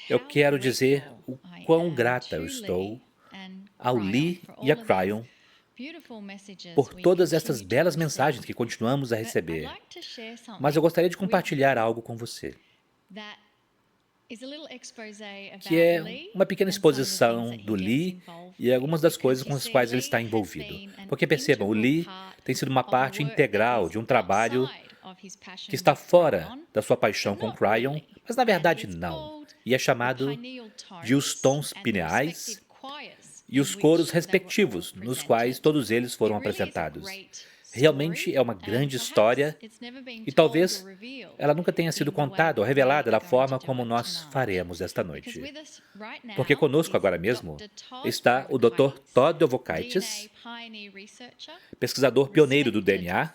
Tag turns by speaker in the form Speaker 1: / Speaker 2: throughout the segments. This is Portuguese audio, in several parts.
Speaker 1: Eu quero dizer o quão grata eu estou ao Lee e a Cryon por todas essas belas mensagens que continuamos a receber. Mas eu gostaria de compartilhar algo com você, que é uma pequena exposição do Lee e algumas das coisas com as quais ele está envolvido. Porque percebam, o Lee tem sido uma parte integral de um trabalho que está fora da sua paixão com Cryon, mas na verdade não. E é chamado de os tons pineais e os coros respectivos, nos quais todos eles foram apresentados. Realmente é uma grande história e talvez ela nunca tenha sido contada ou revelada da forma como nós faremos esta noite. Porque conosco agora mesmo está o Dr. Todd Dovokaitis, pesquisador pioneiro do DNA,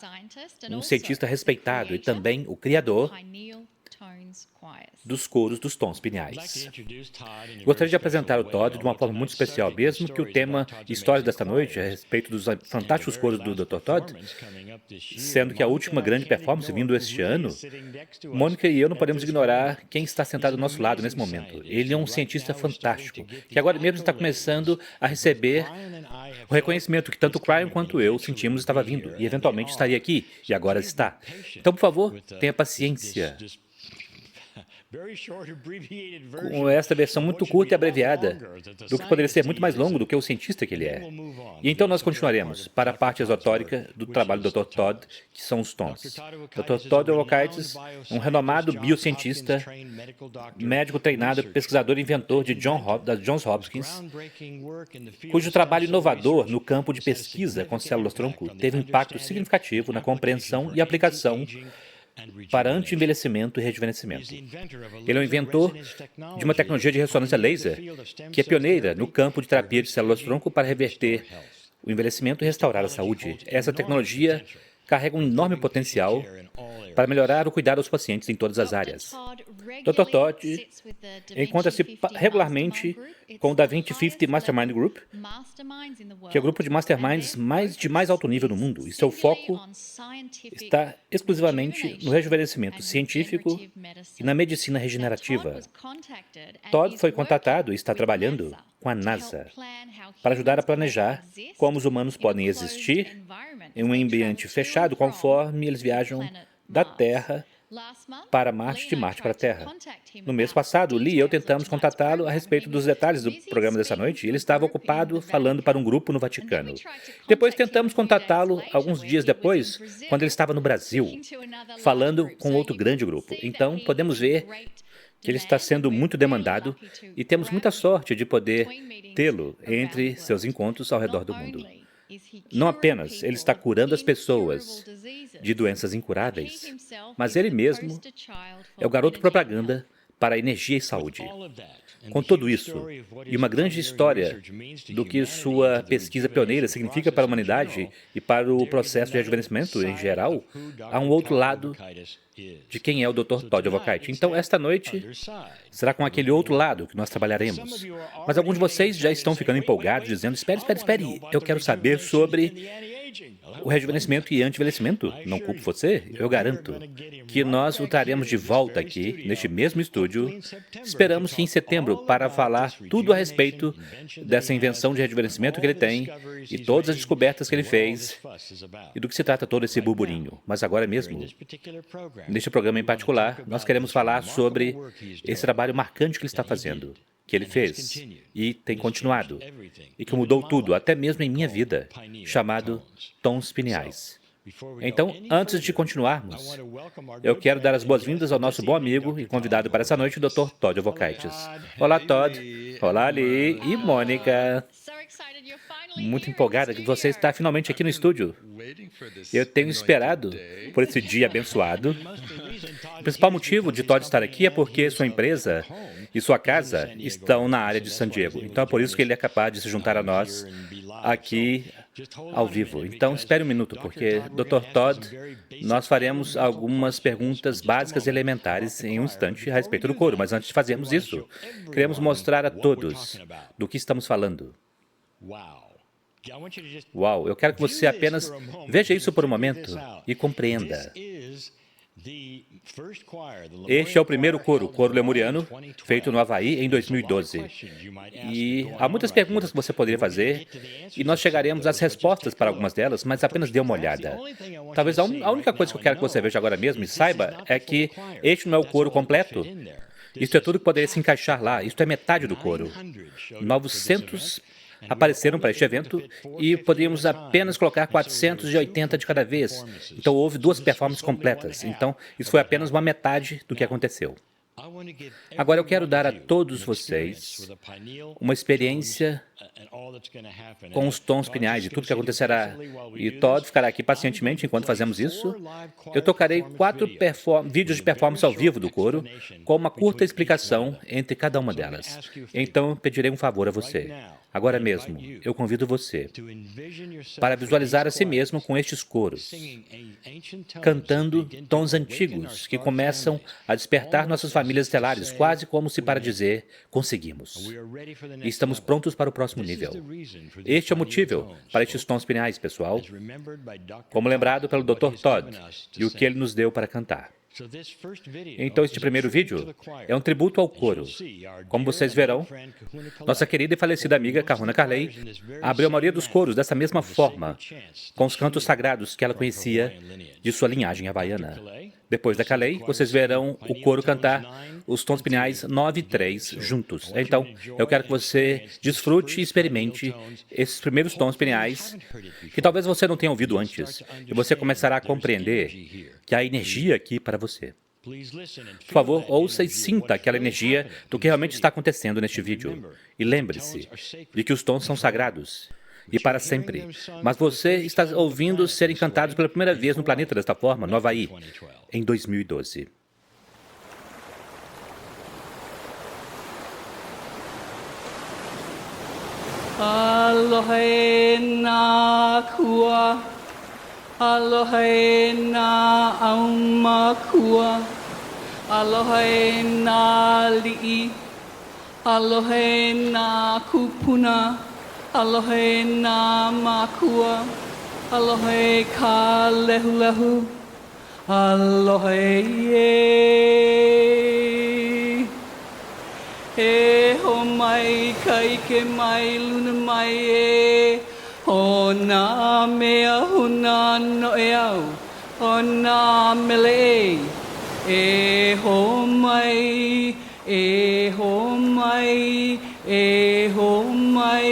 Speaker 1: um cientista respeitado e também o criador dos coros dos tons pineais. Gostaria de apresentar o Todd de uma forma muito especial, mesmo que o tema história desta noite, a respeito dos fantásticos coros do Dr. Todd, sendo que a última grande performance vindo este ano, Mônica e eu não podemos ignorar quem está sentado ao nosso lado nesse momento. Ele é um cientista fantástico, que agora mesmo está começando a receber o reconhecimento que tanto o Cryon quanto eu sentimos estava vindo, e eventualmente estaria aqui, e agora está. Então, por favor, tenha paciência com esta versão muito curta e abreviada, do que poderia ser muito mais longo do que o cientista que ele é. E então nós continuaremos para a parte esotérica do trabalho do Dr. Todd, que são os tons. Dr. Todd Dovokaitis é um renomado biocientista, médico treinado, pesquisador e inventor da Johns Hopkins, cujo trabalho inovador no campo de pesquisa com células-tronco teve um impacto significativo na compreensão e aplicação para anti-envelhecimento e rejuvenescimento. Ele é o inventor de uma tecnologia de ressonância laser que é pioneira no campo de terapia de células-tronco para reverter o envelhecimento e restaurar a saúde. Essa tecnologia carrega um enorme potencial para melhorar o cuidado aos pacientes em todas as áreas. Dr. Todd encontra-se regularmente com o Da Vinci 50 Mastermind Group, que é o grupo de masterminds de mais alto nível no mundo, e seu foco está exclusivamente no rejuvenescimento científico e na medicina regenerativa. Todd foi contatado e está trabalhando com a NASA para ajudar a planejar como os humanos podem existir em um ambiente fechado conforme eles viajam da Terra para Marte, de Marte para a Terra. No mês passado, Lee e eu tentamos contatá-lo a respeito dos detalhes do programa dessa noite e ele estava ocupado falando para um grupo no Vaticano. Depois tentamos contatá-lo alguns dias depois, quando ele estava no Brasil, falando com outro grande grupo. Então, podemos ver que ele está sendo muito demandado e temos muita sorte de poder tê-lo entre seus encontros ao redor do mundo. Não apenas ele está curando as pessoas de doenças incuráveis, mas ele mesmo é o garoto propaganda para a energia e saúde. Com tudo isso, e uma grande história do que sua pesquisa pioneira significa para a humanidade e para o processo de rejuvenescimento em geral, há um outro lado de quem é o Dr. Todd Dovokaitis. Então, esta noite será com aquele outro lado que nós trabalharemos. Mas alguns de vocês já estão ficando empolgados, dizendo, espere, eu quero saber sobre o rejuvenescimento e anti-envelhecimento. Não culpo você, eu garanto que nós o traremos de volta aqui, neste mesmo estúdio. Esperamos que em setembro, para falar tudo a respeito dessa invenção de rejuvenescimento que ele tem e todas as descobertas que ele fez e do que se trata todo esse burburinho. Mas agora mesmo, neste programa em particular, nós queremos falar sobre esse trabalho marcante que ele está fazendo, que ele fez e tem continuado, e que mudou tudo, até mesmo em minha vida, chamado tons pineais. Então, antes de continuarmos, eu quero dar as boas-vindas ao nosso bom amigo e convidado para essa noite, o Dr. Todd Dovokaitis. Olá, Todd. Olá, Lee e Mônica. Muito empolgada que você está finalmente aqui no estúdio. Eu tenho esperado por esse dia abençoado. O principal motivo de Todd estar aqui é porque sua empresa e sua casa estão na área de San Diego. Então é por isso que ele é capaz de se juntar a nós aqui ao vivo. Então espere um minuto, porque, Dr. Todd, nós faremos algumas perguntas básicas e elementares em um instante a respeito do coro. Mas antes de fazermos isso, queremos mostrar a todos do que estamos falando. Uau, eu quero que você apenas veja isso por um momento e compreenda. Este é o primeiro coro, o coro lemuriano, feito no Havaí em 2012. E há muitas perguntas que você poderia fazer, e nós chegaremos às respostas para algumas delas, mas apenas dê uma olhada. Talvez a única coisa que eu quero que você veja agora mesmo e saiba é que este não é o coro completo. Isto é tudo que poderia se encaixar lá, isto é metade do coro. 900 apareceram para este evento e podíamos apenas colocar 480 de cada vez. Então houve 2 performances completas. Então isso foi apenas uma metade do que aconteceu. Agora eu quero dar a todos vocês uma experiência com os tons pineais e tudo que acontecerá. E Todd ficará aqui pacientemente enquanto fazemos isso. Eu tocarei 4 vídeos de performance ao vivo do coro, com uma curta explicação entre cada uma delas. Então eu pedirei um favor a você. Agora mesmo, eu convido você para visualizar a si mesmo com estes coros, cantando tons antigos que começam a despertar nossas famílias estelares, quase como se para dizer, conseguimos. E estamos prontos para o próximo nível. Este é o motivo para estes tons pineais, pessoal, como lembrado pelo Dr. Todd e o que ele nos deu para cantar. Então, este primeiro vídeo é um tributo ao coro. Como vocês verão, nossa querida e falecida amiga Kahuna Carley abriu a maioria dos coros dessa mesma forma, com os cantos sagrados que ela conhecia de sua linhagem havaiana. Depois da Carley, vocês verão o coro cantar os tons pineais 9 e 3 juntos. Então, eu quero que você desfrute e experimente esses primeiros tons pineais que talvez você não tenha ouvido antes, e você começará a compreender que há energia aqui para você. Por favor, ouça e sinta aquela energia do que realmente está acontecendo neste vídeo. E lembre-se de que os tons são sagrados e para sempre. Mas você está ouvindo serem cantados pela primeira vez no planeta desta forma, no Havaí, em 2012.
Speaker 2: Alohe na kua, alohe na auma kua, alohe na li'i, alohe na kupuna, alohe na makua, alohe ka lehu lehu, alohe e ho mai kai ke mai luna mai e ho na mea huna no e au ho na mele e ho mai e ho mai e ho mai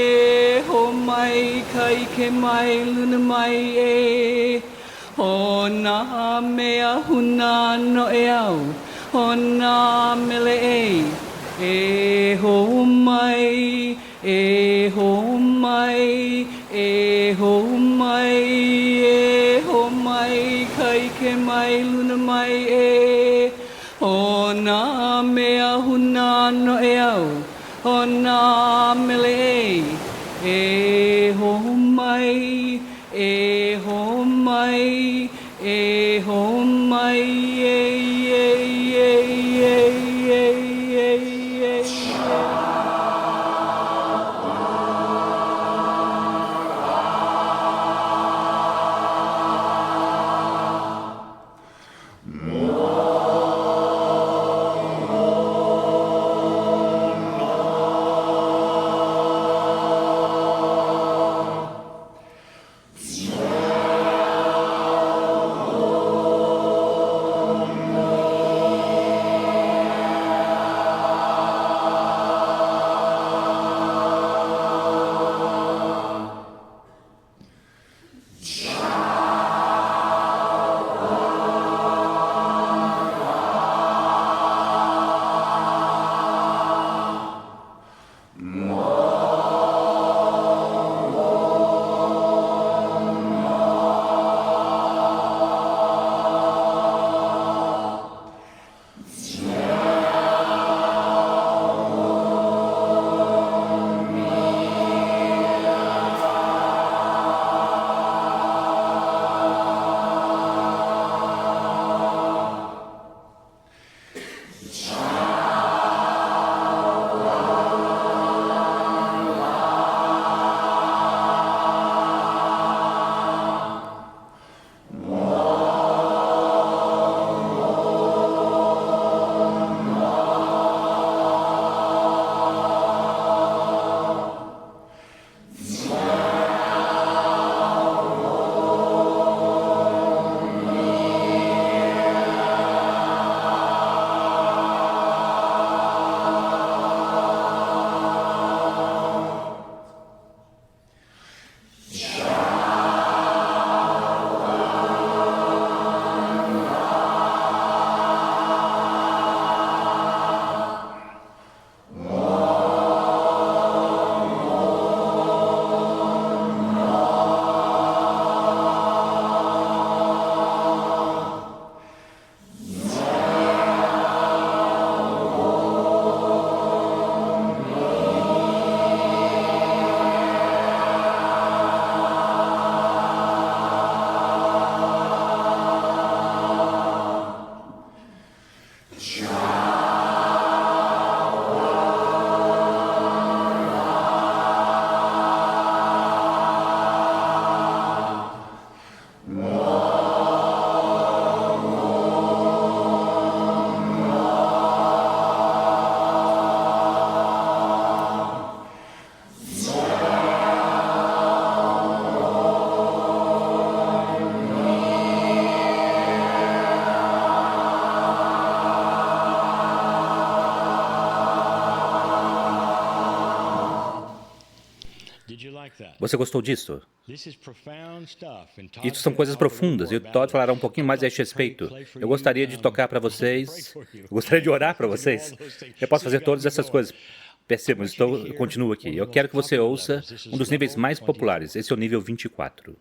Speaker 2: e ho mai kai ke mai luna mai e ho na mea huna no e au Ona mele e ho mai e ho mai e ho mai e ho mai kai ke mai luna mai e ona mea huna no e au ona mele e ho mai e ho mai e ho mai
Speaker 1: Você gostou disso? Isso são coisas profundas, e o Todd falará um pouquinho mais a esse respeito. Eu gostaria de tocar para vocês, eu gostaria de orar para vocês. Eu posso fazer todas essas coisas. Percebam, eu continuo aqui. Eu quero que você ouça um dos níveis mais populares. Esse é o nível 24.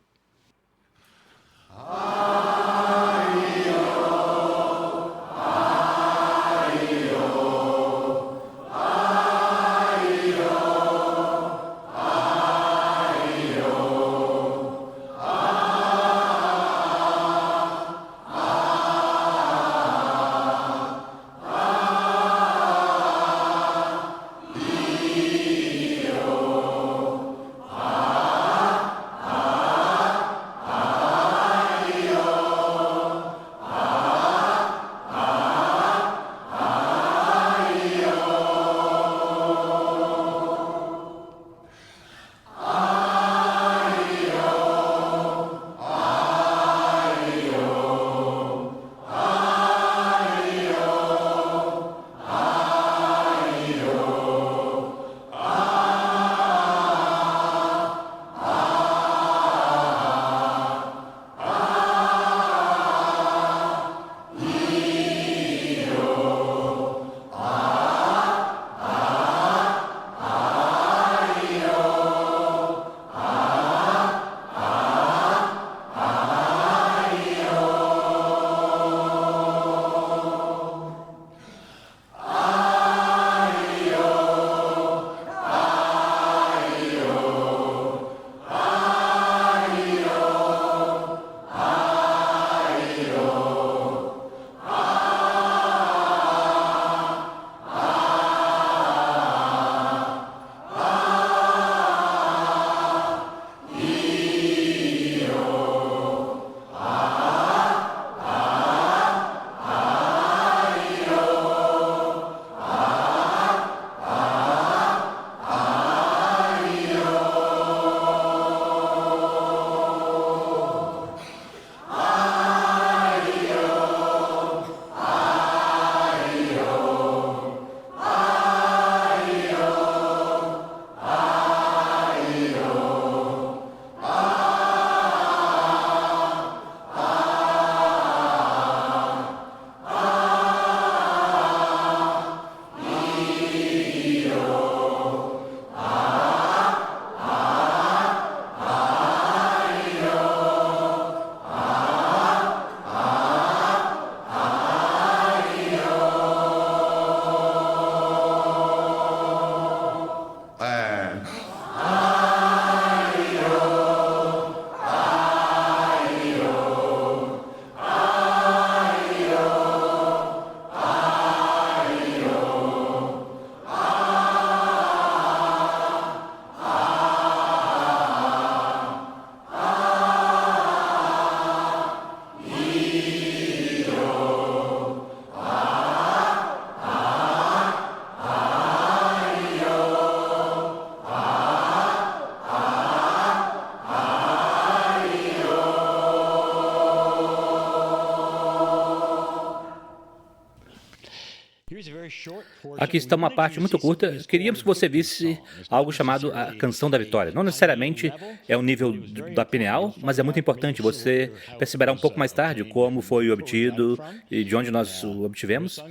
Speaker 1: Aqui está uma parte muito curta. Queríamos que você visse algo chamado a Canção da Vitória. Não necessariamente é o nível da pineal, mas é muito importante. Você perceberá um pouco mais tarde como foi obtido e de onde nós o obtivemos.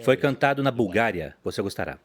Speaker 1: Foi cantado na Bulgária. Você gostará.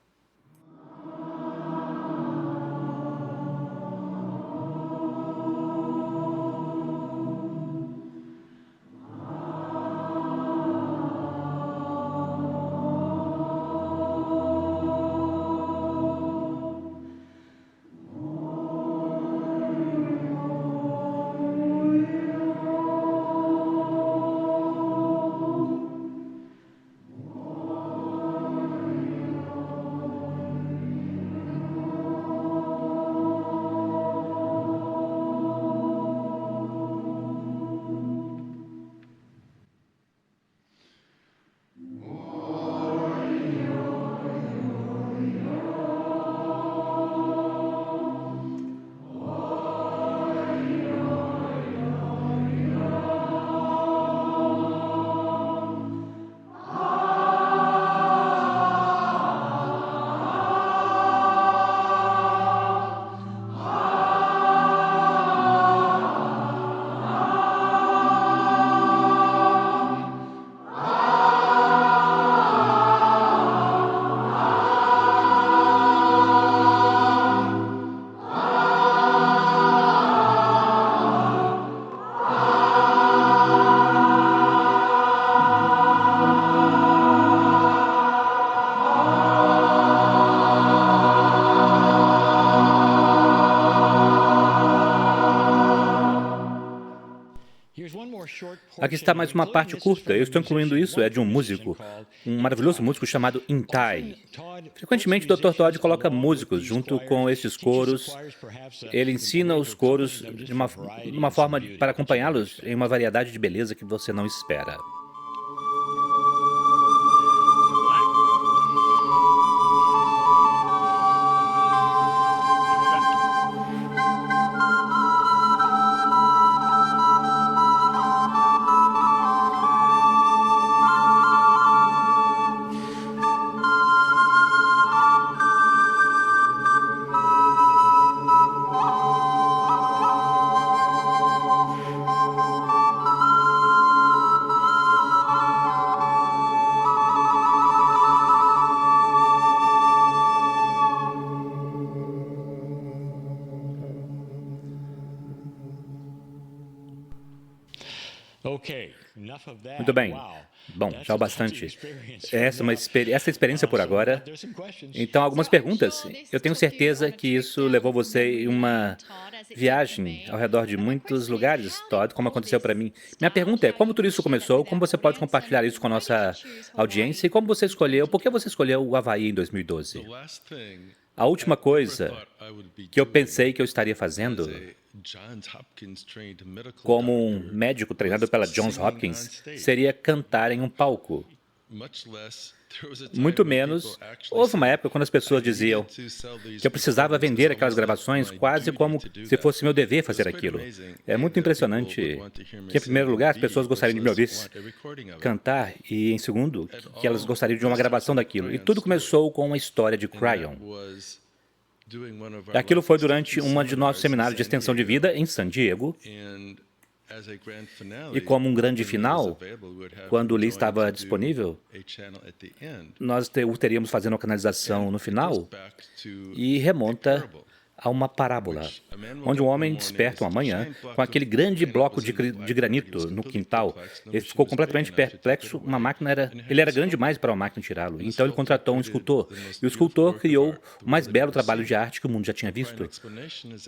Speaker 1: Aqui está mais uma parte curta. Eu estou incluindo isso, é de um músico, um maravilhoso músico chamado Intai. Frequentemente, o Dr. Todd coloca músicos junto com estes coros. Ele ensina os coros de uma forma para acompanhá-los em uma variedade de beleza que você não espera. Muito bem. Bom, já o bastante. Essa experiência por agora. Então, algumas perguntas. Eu tenho certeza que isso levou você em uma viagem ao redor de muitos lugares, Todd, como aconteceu para mim. Minha pergunta é, como tudo isso começou? Como você pode compartilhar isso com a nossa audiência? E como você escolheu, por que você escolheu o Havaí em 2012? A última coisa que eu pensei que eu estaria fazendo como um médico treinado pela Johns Hopkins seria cantar em um palco. Muito menos, houve uma época quando as pessoas diziam que eu precisava vender aquelas gravações quase como se fosse meu dever fazer aquilo. É muito impressionante que, em primeiro lugar, as pessoas gostariam de me ouvir cantar e, em segundo, que elas gostariam de uma gravação daquilo. E tudo começou com uma história de Cryon. Aquilo foi durante uma de nossos seminários de extensão de vida em San Diego. E como um grande final, quando o Lee estava disponível, nós o teríamos fazendo uma canalização no final e remonta a uma parábola, onde um homem desperta uma manhã com aquele grande bloco de granito no quintal. Ele ficou completamente perplexo. Ele era grande demais para uma máquina tirá-lo. Então ele contratou um escultor. E o escultor criou o mais belo trabalho de arte que o mundo já tinha visto.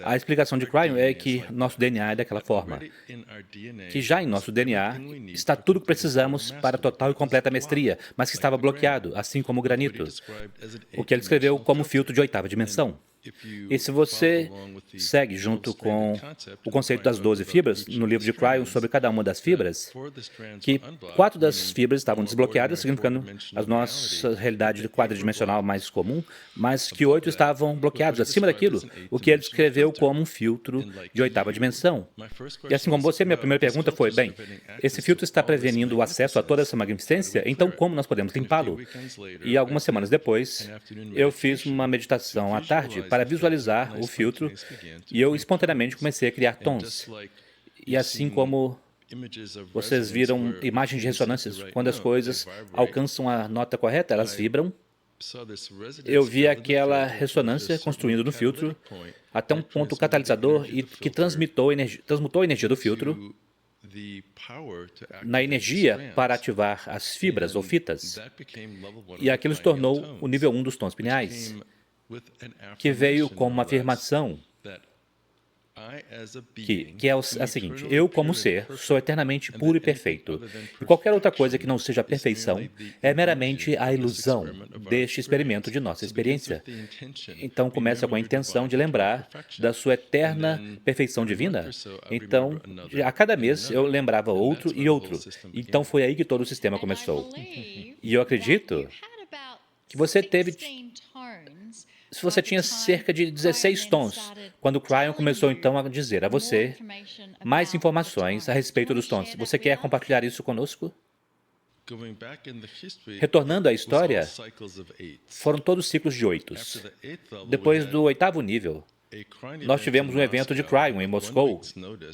Speaker 1: A explicação de Cryon é que nosso DNA é daquela forma. Que já em nosso DNA está tudo o que precisamos para total e completa mestria, mas que estava bloqueado, assim como o granito. O que ele escreveu como filtro de oitava dimensão. E se você segue junto com o conceito das 12 fibras, no livro de Cryon sobre cada uma das fibras, que 4 das fibras estavam desbloqueadas, significando a nossa realidade quadridimensional mais comum, mas que 8 estavam bloqueados acima daquilo, o que ele descreveu como um filtro de oitava dimensão. E assim como você, minha primeira pergunta foi, bem, esse filtro está prevenindo o acesso a toda essa magnificência, então como nós podemos limpá-lo? E algumas semanas depois, eu fiz uma meditação à tarde para visualizar o filtro, e eu espontaneamente comecei a criar tons. E assim como vocês viram imagens de ressonâncias, quando as coisas alcançam a nota correta, elas vibram. Eu vi aquela ressonância construindo no filtro até um ponto catalisador e que transmutou a energia do filtro na energia para ativar as fibras ou fitas. E aquilo se tornou o nível 1 dos tons pineais, que veio como uma afirmação que é a seguinte: eu, como ser, sou eternamente puro e perfeito, e qualquer outra coisa que não seja a perfeição é meramente a ilusão deste experimento de nossa experiência. Então, começa com a intenção de lembrar da sua eterna perfeição divina. Então, a cada mês, eu lembrava outro e outro. Então, foi aí que todo o sistema começou. E eu acredito que você tinha cerca de 16 tons, quando Cryon começou então a dizer a você mais informações a respeito dos tons. Você quer compartilhar isso conosco? Retornando à história, foram todos ciclos de 8. Depois do 8º nível, nós tivemos um evento de Cryon em Moscou,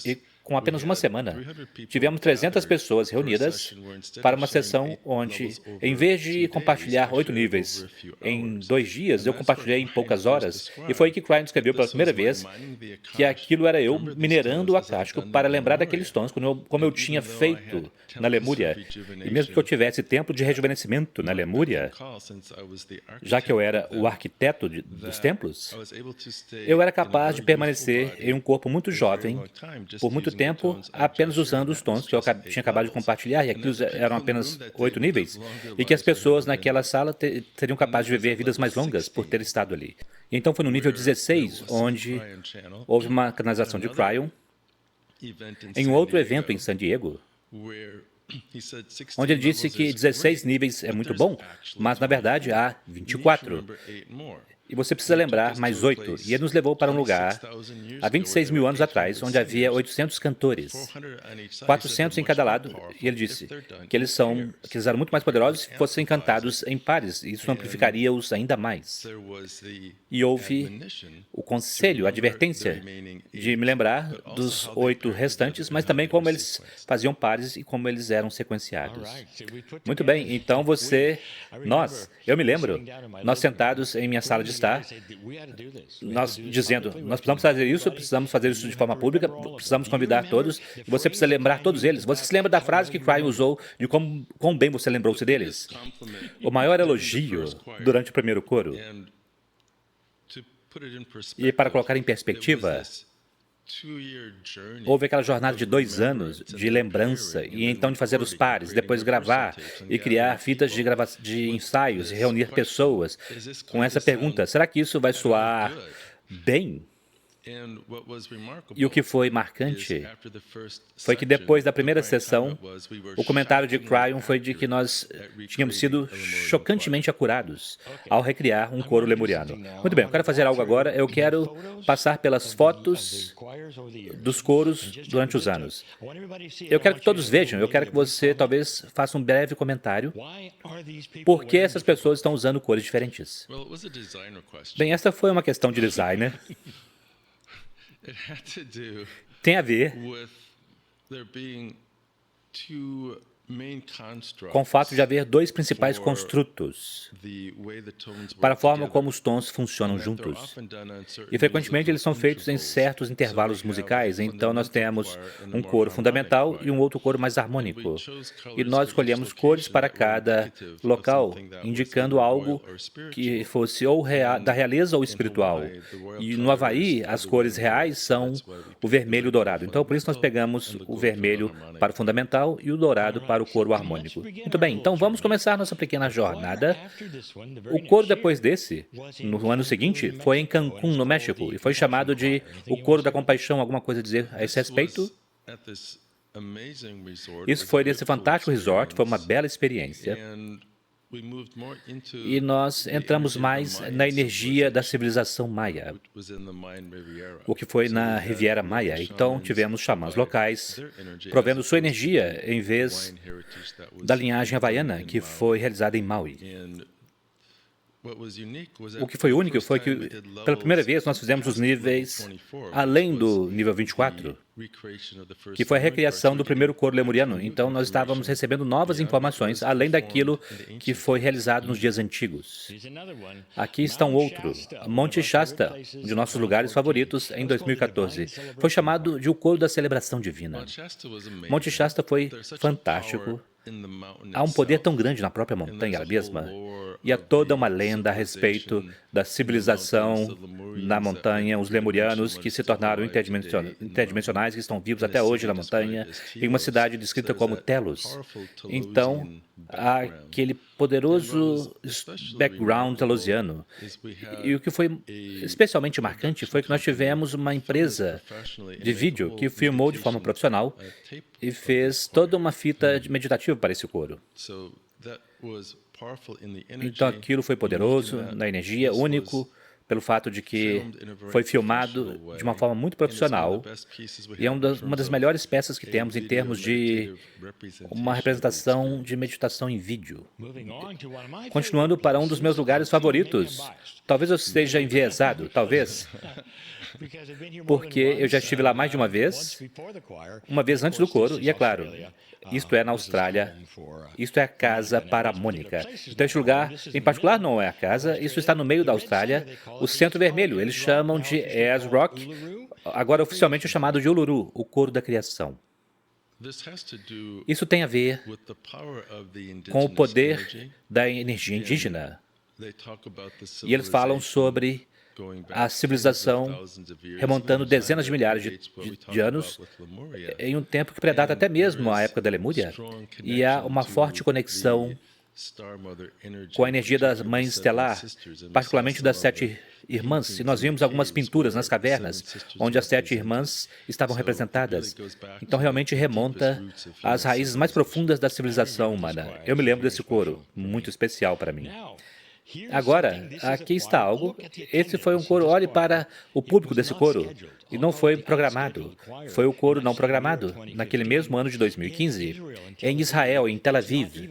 Speaker 1: e com apenas uma semana, tivemos 300 pessoas reunidas para uma sessão onde, em vez de compartilhar 8 níveis em 2 dias, eu compartilhei em poucas horas, e foi aí que Cryon descreveu pela primeira vez que aquilo era eu minerando o acástico para lembrar daqueles tons, como eu tinha feito na Lemúria. E mesmo que eu tivesse tempo de rejuvenescimento na Lemúria, já que eu era o arquiteto dos templos, eu era capaz de permanecer em um corpo muito jovem por muito tempo apenas usando os tons que eu tinha acabado de compartilhar, e aqueles eram apenas 8 níveis, e que as pessoas naquela sala seriam capazes de viver vidas mais longas por ter estado ali. E então foi no nível 16, onde houve uma canalização de Cryon, em um outro evento em San Diego, onde ele disse que 16 níveis é muito bom, mas na verdade há 24. E você precisa lembrar mais 8. E ele nos levou para um lugar, há 26 mil anos atrás, onde havia 800 cantores, 400 em cada lado. E ele disse que eles eram muito mais poderosos se fossem cantados em pares. E isso amplificaria-os ainda mais. E houve o conselho, a advertência, de me lembrar dos 8 restantes, mas também como eles faziam pares e como eles eram sequenciados. Muito bem, então eu me lembro, nós sentados em minha sala de estar, nós dizendo, nós precisamos fazer isso de forma pública, precisamos convidar todos, e você precisa lembrar todos eles. Você se lembra da frase que Cryon usou, de quão bem você lembrou-se deles? O maior elogio durante o primeiro coro. E para colocar em perspectiva, houve aquela jornada de 2 anos de lembrança, e então de fazer os pares, depois gravar e criar fitas de ensaios e reunir pessoas com essa pergunta: será que isso vai soar bem? E o que foi marcante foi que depois da primeira sessão, o comentário de Cryon foi de que nós tínhamos sido chocantemente acurados ao recriar um coro lemuriano. Muito bem, eu quero fazer algo agora. Eu quero passar pelas fotos dos coros durante os anos. Eu quero que todos vejam, eu quero que você talvez faça um breve comentário. Por que essas pessoas estão usando cores diferentes? Bem, essa foi uma questão de designer. Tem a ver com o fato de haver 2 principais construtos para a forma como os tons funcionam juntos. E frequentemente eles são feitos em certos intervalos musicais, então nós temos um coro fundamental e um outro coro mais harmônico. E nós escolhemos cores para cada local, indicando algo que fosse ou da realeza ou espiritual. E no Havaí, as cores reais são o vermelho e o dourado. Então, por isso nós pegamos o vermelho para o fundamental e o dourado para o coro harmônico. Muito bem, então vamos começar nossa pequena jornada. O coro depois desse, no ano seguinte, foi em Cancún, no México, e foi chamado de o Coro da Compaixão. Alguma coisa a dizer a esse respeito? Isso foi nesse fantástico resort, foi uma bela experiência. E nós entramos mais na energia da civilização maia, o que foi na Riviera Maia. Então, tivemos xamãs locais, provendo sua energia em vez da linhagem havaiana, que foi realizada em Maui. O que foi único foi que, pela primeira vez, nós fizemos os níveis além do nível 24, que foi a recriação do primeiro coro lemuriano. Então, nós estávamos recebendo novas informações, além daquilo que foi realizado nos dias antigos. Aqui está um outro, Monte Shasta, um de nossos lugares favoritos, em 2014. Foi chamado de o Coro da Celebração Divina. Monte Shasta foi fantástico. Há um poder tão grande na própria montanha, ela mesma, e há toda uma lenda a respeito da civilização na montanha, os lemurianos que se tornaram interdimensionais, que estão vivos até hoje na montanha, em uma cidade descrita como Telos. Então, há aquele poderoso background telosiano. E o que foi especialmente marcante foi que nós tivemos uma empresa de vídeo que filmou de forma profissional e fez toda uma fita meditativa para esse coro. Então aquilo foi poderoso na energia, único, pelo fato de que foi filmado de uma forma muito profissional e é uma das melhores peças que temos em termos de uma representação de meditação em vídeo. Continuando para um dos meus lugares favoritos. Talvez eu esteja enviesado, talvez, porque eu já estive lá mais de uma vez antes do coro, e é claro, isto é na Austrália, isto é a casa para a Mônica. Então, este lugar, em particular, não é a casa, isso está no meio da Austrália, o Centro Vermelho, eles chamam de Ayers Rock, agora oficialmente é chamado de Uluru, o Coro da Criação. Isso tem a ver com o poder da energia indígena. E eles falam sobre a civilização remontando dezenas de milhares de anos, em um tempo que predata até mesmo a época da Lemúria, e há uma forte conexão com a energia da Mãe Estelar, particularmente das 7 irmãs. E nós vimos algumas pinturas nas cavernas, onde as 7 irmãs estavam representadas. Então, realmente remonta às raízes mais profundas da civilização humana. Eu me lembro desse coro, muito especial para mim. Agora, aqui está algo. Esse foi um coro, olhe para o público desse coro. E não foi programado. Foi o coro não programado, naquele mesmo ano de 2015, em Israel, em Tel Aviv.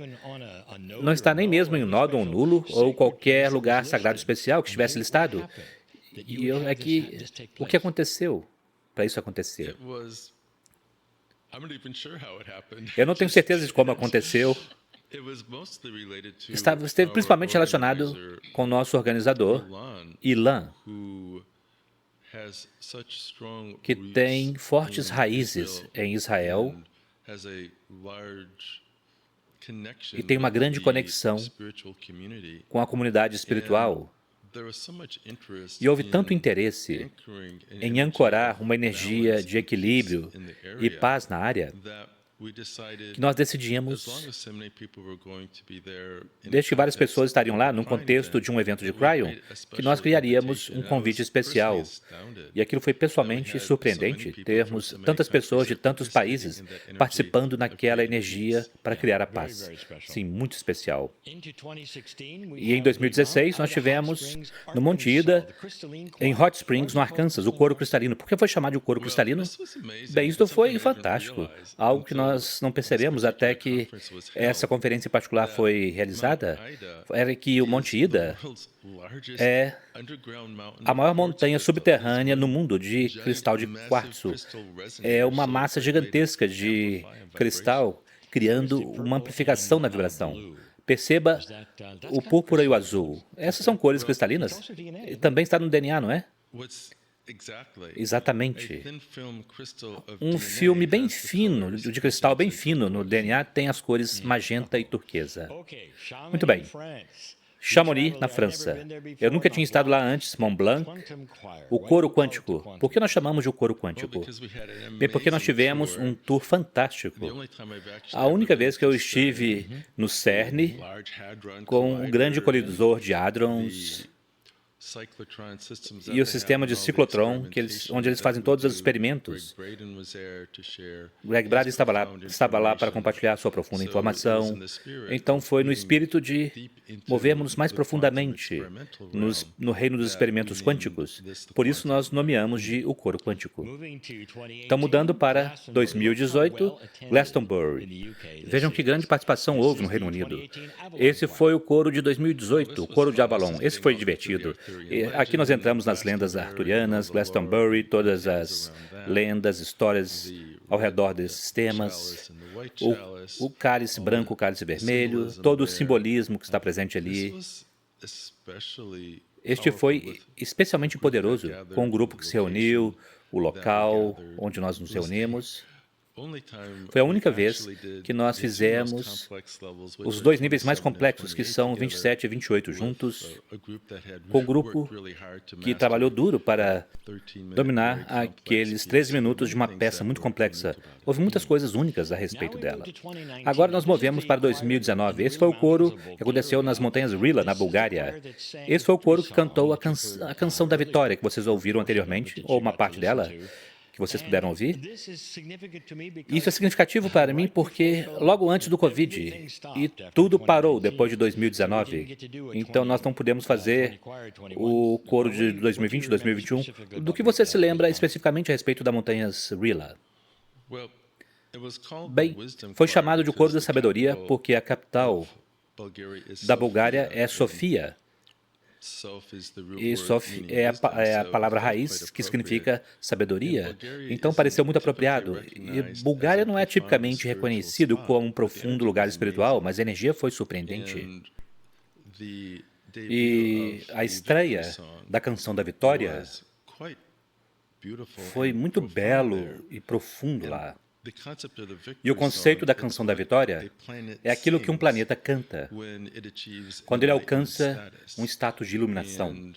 Speaker 1: Não está nem mesmo em um nódo ou nulo, ou qualquer lugar sagrado especial que estivesse listado. E o que aconteceu para isso acontecer? Eu não tenho certeza de como aconteceu. Esteve principalmente relacionado com o nosso organizador, Ilan, que tem fortes raízes em Israel e tem uma grande conexão com a comunidade espiritual. E houve tanto interesse em ancorar uma energia de equilíbrio e paz na área, que nós decidimos, desde que várias pessoas estariam lá, num contexto de um evento de Cryon, que nós criaríamos um convite especial. E aquilo foi pessoalmente surpreendente, termos tantas pessoas de tantos países participando naquela energia para criar a paz. Sim, muito especial. E em 2016, nós tivemos, no Monte Ida, em Hot Springs, no Arkansas, o coro cristalino. Por que foi chamado de coro cristalino? Bem, isso foi fantástico. Algo que nós não percebemos até que essa conferência em particular foi realizada, era que o Monte Ida é a maior montanha subterrânea no mundo de cristal de quartzo. É uma massa gigantesca de cristal criando uma amplificação na vibração. Perceba o púrpura e o azul. Essas são cores cristalinas. E também está no DNA, não é? Exatamente. Um filme bem fino, de cristal bem fino no DNA, tem as cores magenta e turquesa. Muito bem. Chamonix, na França. Eu nunca tinha estado lá antes, Mont Blanc. O coro quântico. Por que nós chamamos de o coro quântico? Bem, porque nós tivemos um tour fantástico. A única vez que eu estive no CERN, com um grande colisor de hadrons e o sistema de ciclotron, onde eles fazem todos os experimentos. Greg Braden estava lá para compartilhar sua profunda informação. Então foi no espírito de movermos mais profundamente no reino dos experimentos quânticos. Por isso nós nomeamos de o coro quântico. Então, mudando para 2018, Glastonbury. Vejam que grande participação houve no Reino Unido. Esse foi o coro de 2018, o coro de Avalon. Esse foi divertido. Aqui nós entramos nas lendas arturianas, Glastonbury, todas as lendas, histórias ao redor desses temas, o cálice branco, o cálice vermelho, todo o simbolismo que está presente ali. Este foi especialmente poderoso, com o grupo que se reuniu, o local onde nós nos reunimos. Foi a única vez que nós fizemos os 2 níveis mais complexos, que são 27 e 28 juntos, com o grupo que trabalhou duro para dominar aqueles 13 minutos de uma peça muito complexa. Houve muitas coisas únicas a respeito dela. Agora nós movemos para 2019. Esse foi o coro que aconteceu nas montanhas Rila, na Bulgária. Esse foi o coro que cantou a canção da vitória, que vocês ouviram anteriormente, ou uma parte dela, que vocês puderam ouvir. Isso é significativo para mim porque logo antes do Covid, e tudo parou depois de 2019, então nós não pudemos fazer o coro de 2020, 2021. Do que você se lembra especificamente a respeito da montanhas Rila? Bem, foi chamado de o coro da sabedoria porque a capital da Bulgária é Sofia. E Sof é a palavra raiz, que significa sabedoria. Então pareceu muito apropriado. E Bulgária não é tipicamente reconhecido como um profundo lugar espiritual, mas a energia foi surpreendente. E a estreia da canção da vitória foi muito belo e profundo lá. E o conceito da canção da vitória é aquilo que um planeta canta quando ele alcança um status de iluminação.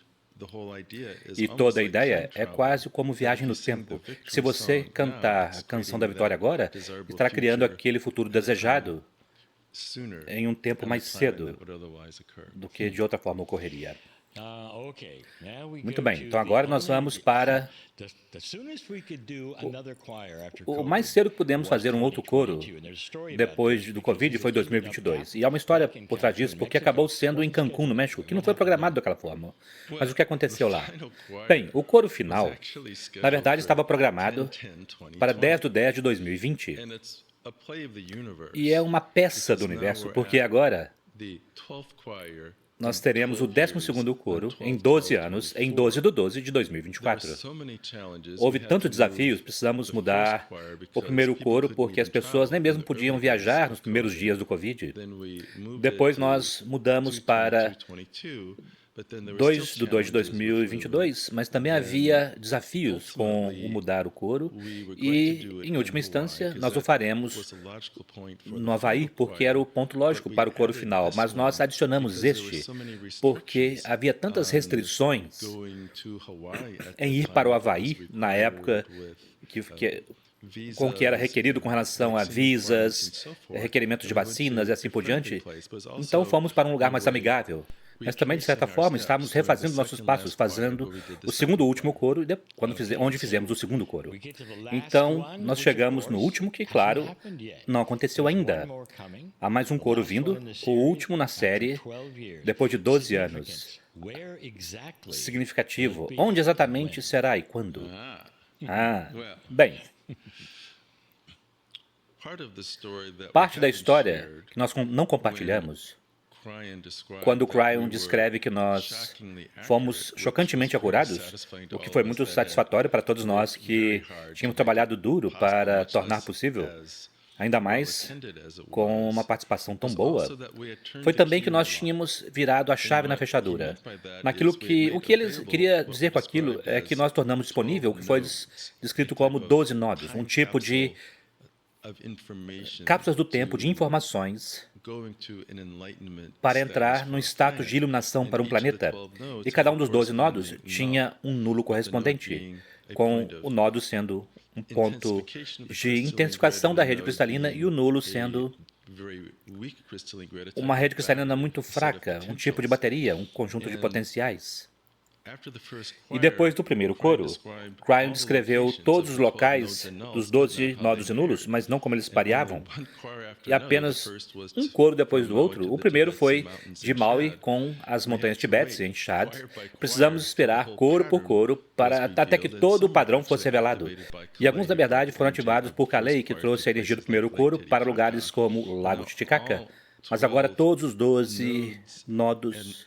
Speaker 1: E toda a ideia é quase como viagem no tempo. Se você cantar a canção da vitória agora, estará criando aquele futuro desejado em um tempo mais cedo do que de outra forma ocorreria. Muito bem, então agora nós vamos para o mais cedo que pudemos fazer um outro coro depois do Covid foi 2022. E há uma história por trás disso, porque acabou sendo em Cancún, no México, que não foi programado daquela forma. Mas o que aconteceu lá? Bem, o coro final, na verdade, estava programado para 10/10 de 2020. E é uma peça do universo, porque agora nós teremos o 12º coro em 12 anos, em 12/12 de 2024. Houve tantos desafios, precisamos mudar o primeiro coro, porque as pessoas nem mesmo podiam viajar nos primeiros dias do Covid. Depois nós mudamos para 2/2 de 2022, mas também havia desafios com o mudar o coro e, em última instância, nós o faremos no Havaí, porque era o ponto lógico para o coro final, mas nós adicionamos este, porque havia tantas restrições em ir para o Havaí, na época com o que era requerido com relação a visas, requerimentos de vacinas e assim por diante. Então fomos para um lugar mais amigável. Mas também, de certa forma, estávamos refazendo nossos passos, fazendo o segundo e último coro, onde fizemos o segundo coro. Então, nós chegamos no último, que, claro, não aconteceu ainda. Há mais um coro vindo, o último na série, depois de 12 anos. Significativo. Onde exatamente será e quando? Bem, parte da história que nós não compartilhamos, quando o Cryon descreve que nós fomos chocantemente acurados, o que foi muito satisfatório para todos nós que tínhamos trabalhado duro para tornar possível, ainda mais com uma participação tão boa, foi também que nós tínhamos virado a chave na fechadura. O que ele queria dizer com aquilo é que nós tornamos disponível o que foi descrito como 12 nodos, um tipo de cápsulas do tempo de informações para entrar num status de iluminação para um planeta. E cada um dos 12 nodos tinha um nulo correspondente, com o nodo sendo um ponto de intensificação da rede cristalina e o nulo sendo uma rede cristalina muito fraca, um tipo de bateria, um conjunto de potenciais. E depois do primeiro coro, Cryon descreveu todos os locais dos 12 nodos e nulos, mas não como eles pareavam, e apenas um coro depois do outro. O primeiro foi de Maui com as montanhas Tibete, em Chad. Precisamos esperar coro por coro até que todo o padrão fosse revelado. E alguns, na verdade, foram ativados por Kalei, que trouxe a energia do primeiro coro para lugares como o Lago Titicaca. Mas agora todos os 12 nodos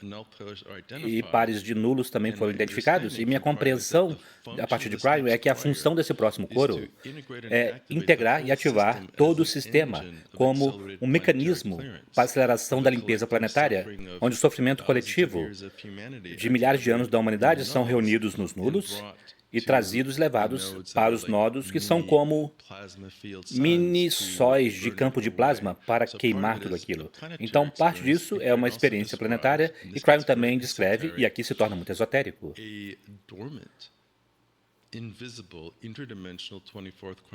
Speaker 1: e pares de nulos também foram identificados, e minha compreensão, a partir de Cryon, é que a função desse próximo coro é integrar e ativar todo o sistema como um mecanismo para a aceleração da limpeza planetária, onde o sofrimento coletivo de milhares de anos da humanidade são reunidos nos nulos e trazidos, levados para os nodos, que são como mini sóis de campo de plasma para queimar tudo aquilo. Então, parte disso é uma experiência planetária, e Cryon também descreve, e aqui se torna muito esotérico,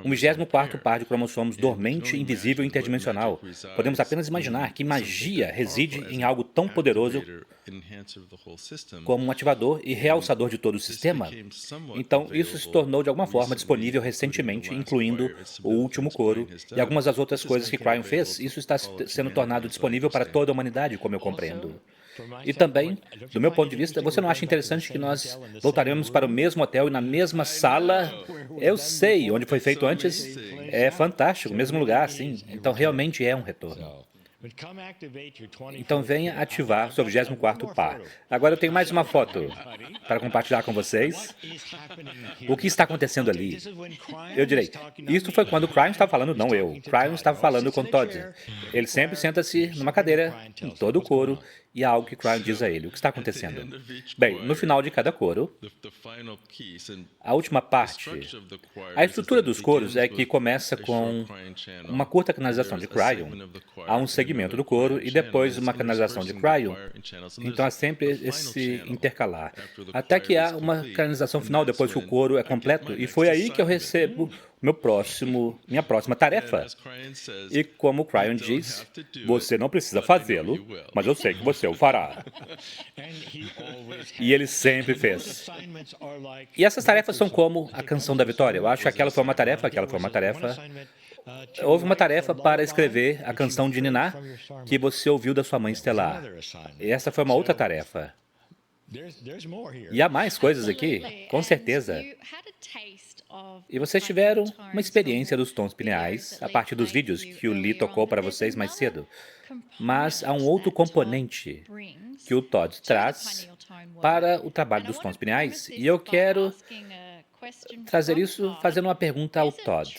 Speaker 1: um 24º par de cromossomos dormente, invisível e interdimensional. Podemos apenas imaginar que magia reside em algo tão poderoso como um ativador e realçador de todo o sistema. Então, isso se tornou de alguma forma disponível recentemente, incluindo o último coro e algumas das outras coisas que Cryon fez. Isso está sendo tornado disponível para toda a humanidade, como eu compreendo. E também, do meu ponto de vista, você não acha interessante que nós voltaremos para o mesmo hotel e na mesma sala? Eu sei, onde foi feito antes, é fantástico, mesmo lugar, sim. Então, realmente é um retorno. Então, venha ativar seu 24º par. Agora eu tenho mais uma foto para compartilhar com vocês. O que está acontecendo ali? Eu direi, isso foi quando o Cryon estava falando, não eu. Cryon estava falando com Todd. Ele sempre senta-se numa cadeira, em todo o coro, E há algo que Cryon diz a ele. O que está acontecendo? Bem, no final de cada coro, a última parte, a estrutura dos coros é que começa com uma curta canalização de Cryon, há um segmento do coro e depois uma canalização de Cryon. Então há sempre esse intercalar. Até que há uma canalização final depois que o coro é completo. E foi aí que eu recebo minha próxima tarefa. E como o Cryon diz, você não precisa fazê-lo, mas eu sei que você o fará. E ele sempre fez. E essas tarefas são como a canção da vitória. Eu acho que aquela foi uma tarefa, Houve uma tarefa para escrever a canção de Niná que você ouviu da sua mãe Estelar. E essa foi uma outra tarefa. E há mais coisas aqui, com certeza. E vocês tiveram uma experiência dos tons pineais a partir dos vídeos que o Lee tocou para vocês mais cedo. Mas há um outro componente que o Todd traz para o trabalho dos tons pineais. E eu quero trazer isso fazendo uma pergunta ao Todd.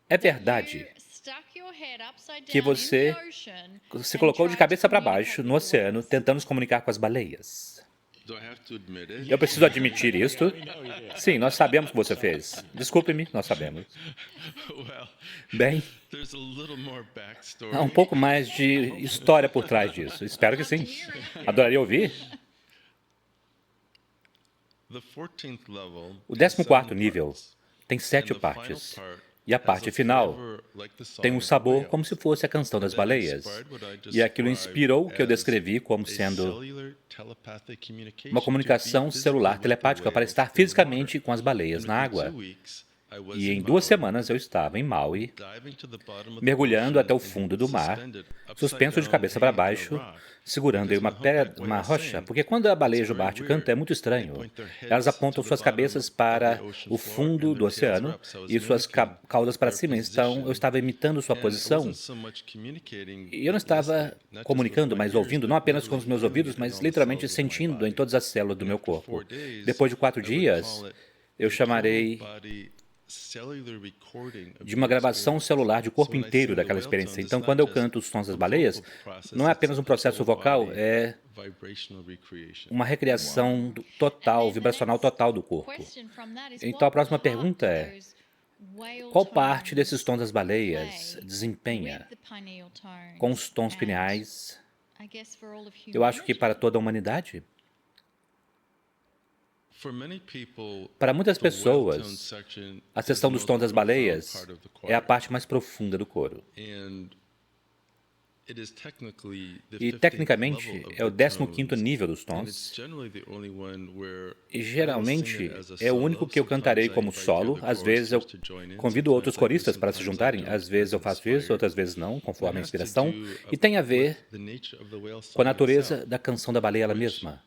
Speaker 1: É verdade que você se colocou de cabeça para baixo no oceano tentando se comunicar com as baleias? Eu preciso admitir isto? Sim, nós sabemos o que você fez. Desculpe-me, nós sabemos. Bem, há um pouco mais de história por trás disso. Espero que sim. Adoraria ouvir. O 14º nível tem 7 partes. E a parte final tem um sabor como se fosse a canção das baleias. E aquilo inspirou o que eu descrevi como sendo uma comunicação celular telepática para estar fisicamente com as baleias na água. E em 2 semanas eu estava em Maui, mergulhando até o fundo do mar, suspenso de cabeça para baixo, segurando em uma rocha, porque quando a baleia jubarte canta é muito estranho. Elas apontam suas cabeças para o fundo do oceano e suas caudas para cima, então eu estava imitando sua posição. E eu não estava comunicando, mas ouvindo, não apenas com os meus ouvidos, mas literalmente sentindo em todas as células do meu corpo. Depois de 4 dias, eu chamarei de uma gravação celular de corpo inteiro daquela experiência. Então, quando eu canto os sons das baleias, não é apenas um processo vocal, é uma recriação total, vibracional total do corpo. Então, a próxima pergunta é: qual parte desses tons das baleias desempenha com os tons pineais, eu acho que para toda a humanidade? Para muitas pessoas, a seção dos tons das baleias é a parte mais profunda do coro. E, tecnicamente, é o 15º nível dos tons. E, geralmente, é o único que eu cantarei como solo. Às vezes, eu convido outros coristas para se juntarem. Às vezes, eu faço isso, outras vezes não, conforme a inspiração. E tem a ver com a natureza da canção da baleia ela mesma.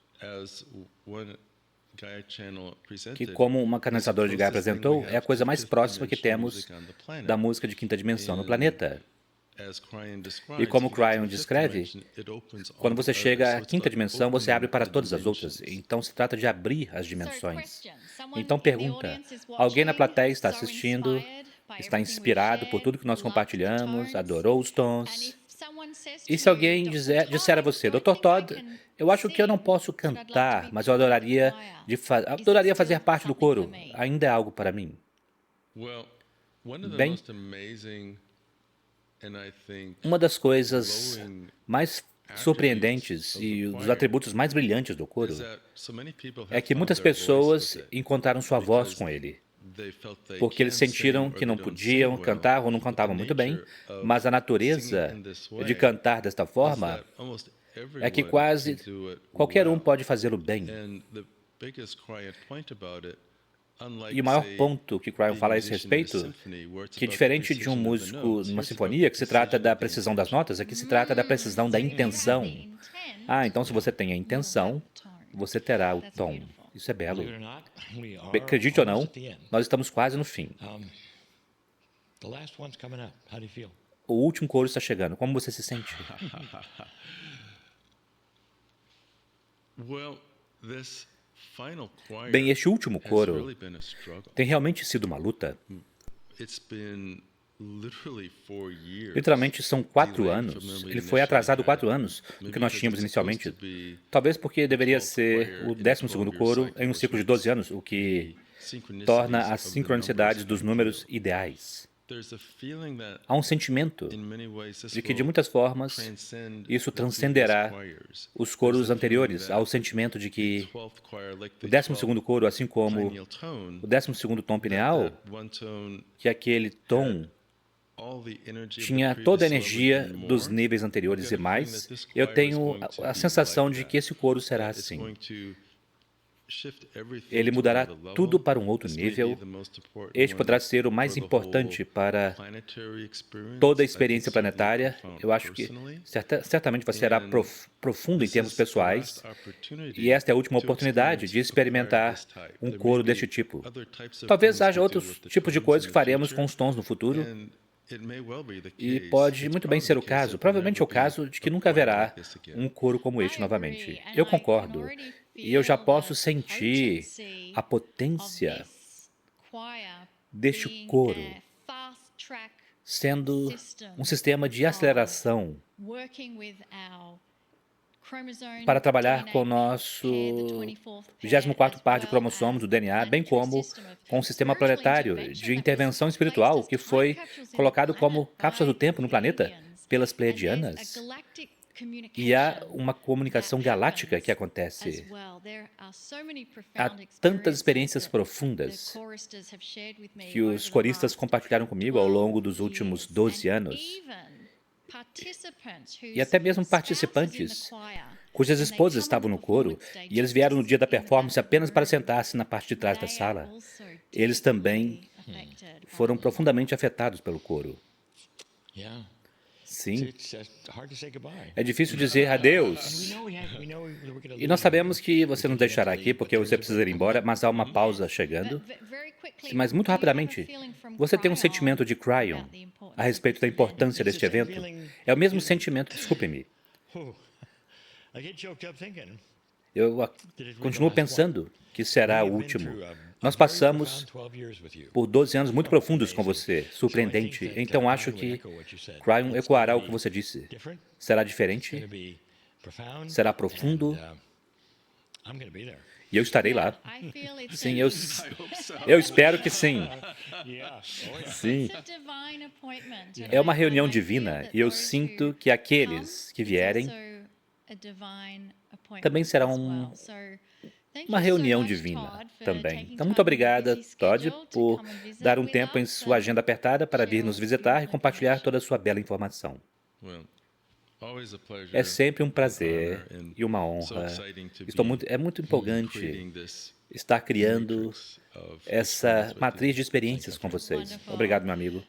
Speaker 1: Que, como uma canalizadora de Gaia apresentou, é a coisa mais próxima que temos da música de quinta dimensão no planeta. E como o Cryon descreve, quando você chega à quinta dimensão, você abre para todas as outras. Então, se trata de abrir as dimensões. Então, pergunta: alguém na plateia está assistindo, está inspirado por tudo que nós compartilhamos, adorou os tons? E se alguém disser a você: Dr. Todd, eu acho que eu não posso cantar, mas eu adoraria fazer parte do coro. Ainda é algo para mim. Bem, uma das coisas mais surpreendentes e dos atributos mais brilhantes do coro é que muitas pessoas encontraram sua voz com ele, porque eles sentiram que não podiam cantar ou não cantavam muito bem, mas a natureza de cantar desta forma é que quase qualquer um pode fazê-lo bem. E o maior ponto que Cryon fala a esse respeito, que diferente de um músico numa sinfonia, que se trata da precisão das notas, aqui se trata da precisão da intenção. Então se você tem a intenção, você terá o tom. Isso é belo. Acredite ou não, nós estamos quase no fim. O último coro está chegando. Como você se sente? Bem, este último coro tem realmente sido uma luta. Literalmente são 4 anos. Ele foi atrasado 4 anos do que nós tínhamos inicialmente. Talvez porque deveria ser o 12º coro em um ciclo de 12 anos, o que torna as sincronicidades dos números ideais. Há um sentimento de que, de muitas formas, isso transcenderá os coros anteriores, ao sentimento de que o 12º coro, assim como o 12º tom pineal, que aquele tom tinha toda a energia dos níveis anteriores e mais, eu tenho a sensação de que esse coro será assim. Ele mudará tudo para um outro nível. Este poderá ser o mais importante para toda a experiência planetária. Eu acho que certamente será profundo em termos pessoais. E esta é a última oportunidade de experimentar um coro deste tipo. Talvez haja outros tipos de coisas que faremos com os tons no futuro. E pode muito bem ser o caso, provavelmente é o caso de que nunca haverá um coro como este novamente. Eu concordo. E eu já posso sentir a potência deste coro sendo um sistema de aceleração para trabalhar com o nosso 24º par de cromossomos do DNA, bem como com o sistema planetário de intervenção espiritual que foi colocado como cápsulas do tempo no planeta pelas Pleiadianas. E há uma comunicação galáctica que acontece. Há tantas experiências profundas que os coristas compartilharam comigo ao longo dos últimos 12 anos. E até mesmo participantes cujas esposas estavam no coro e eles vieram no dia da performance apenas para sentar-se na parte de trás da sala. Eles também foram profundamente afetados pelo coro. Sim. É difícil dizer adeus. E nós sabemos que você nos deixará aqui porque você precisa ir embora, mas há uma pausa chegando. Mas muito rapidamente, você tem um sentimento de Cryon a respeito da importância deste evento? É o mesmo sentimento, desculpe-me. Eu continuo pensando que será o último. Nós passamos por 12 anos muito profundos com você, surpreendente. Então acho que Cryon ecoará o que você disse. Será diferente, será profundo, e eu estarei lá. Sim, eu espero que sim. Sim. É uma reunião divina, e eu sinto que aqueles que vierem também será uma reunião divina também. Então, muito obrigada, Todd, por dar um tempo em sua agenda apertada para vir nos visitar e compartilhar toda a sua bela informação. É sempre um prazer e uma honra. É muito empolgante estar criando essa matriz de experiências com vocês. Obrigado, meu amigo.